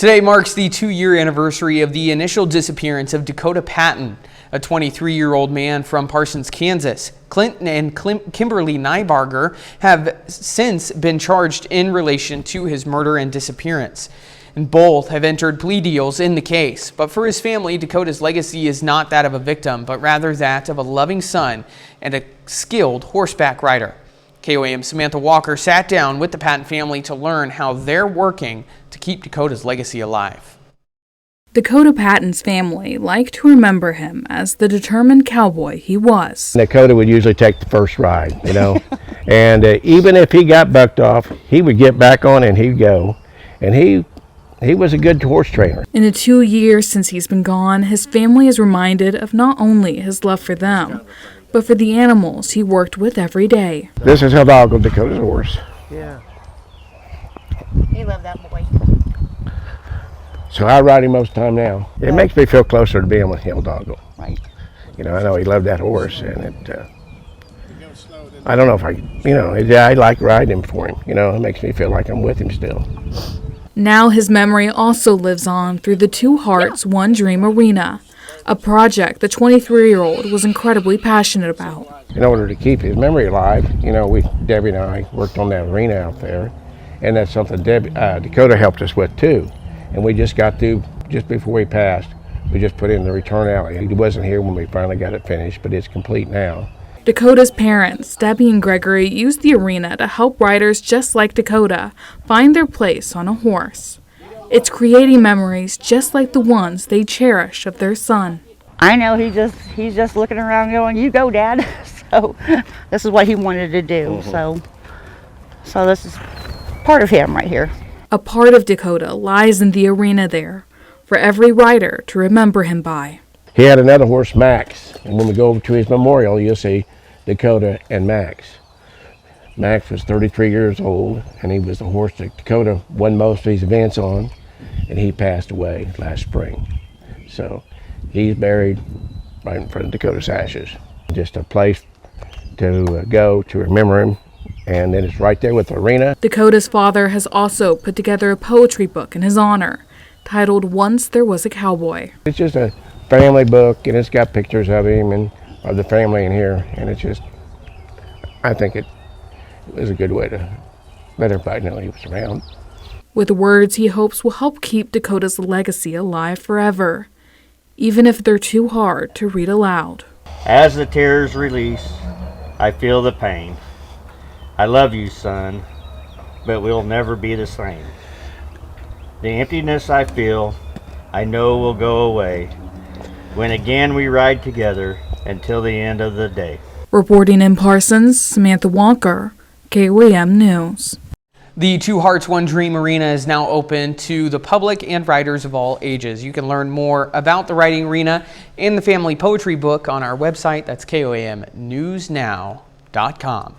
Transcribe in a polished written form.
Today marks the 2-year anniversary of the initial disappearance of Dakota Patton, a 23-year-old man from Parsons, Kansas. Clinton and Kimberly Nybarger have since been charged in relation to his murder and disappearance. And both have entered plea deals in the case. But for his family, Dakota's legacy is not that of a victim, but rather that of a loving son and a skilled horseback rider. KOAM's Samantha Walker sat down with the Patton family to learn how they're working to keep Dakota's legacy alive. Dakota Patton's family liked to remember him as the determined cowboy he was. Dakota would usually take the first ride, and even if he got bucked off, he would get back on and he'd go. And he was a good horse trainer. In the 2 years since he's been gone, his family is reminded of not only his love for them, but for the animals he worked with every day. This is Hildoggle, Dakota's horse. Yeah. He loved that boy. So I ride him most of the time now. It makes me feel closer to being with Hildoggle. Right. I know he loved that horse, and I don't know if I like riding him for him. It makes me feel like I'm with him still. Now his memory also lives on through the Two Hearts, One Dream Arena, a project the 23-year-old was incredibly passionate about. In order to keep his memory alive, Debbie and I worked on that arena out there, and that's something Dakota helped us with too. And we just got through, just before he passed, we just put in the return alley. He wasn't here when we finally got it finished, but it's complete now. Dakota's parents, Debbie and Gregory, used the arena to help riders just like Dakota find their place on a horse. It's creating memories just like the ones they cherish of their son. I know he's just looking around going, "You go, Dad." So this is what he wanted to do. So this is part of him right here. A part of Dakota lies in the arena there for every rider to remember him by. He had another horse, Max, and when we go over to his memorial, you'll see Dakota and Max. Max was 33 years old, and he was the horse that Dakota won most of his events on, and he passed away last spring. So he's buried right in front of Dakota's ashes. Just a place to go to remember him, and then it's right there with the arena. Dakota's father has also put together a poetry book in his honor, titled Once There Was a Cowboy. It's just a family book, and it's got pictures of him and of the family in here, and it's just, I think it was a good way to let everybody know he was around. With words he hopes will help keep Dakota's legacy alive forever, even if they're too hard to read aloud. As the tears release, I feel the pain. I love you, son, but we'll never be the same. The emptiness I feel, I know will go away when again we ride together until the end of the day. Reporting in Parsons, Samantha Walker, KOAM News. The Two Hearts, One Dream Arena is now open to the public and riders of all ages. You can learn more about the riding arena and the family poetry book on our website. That's KOAMnewsnow.com.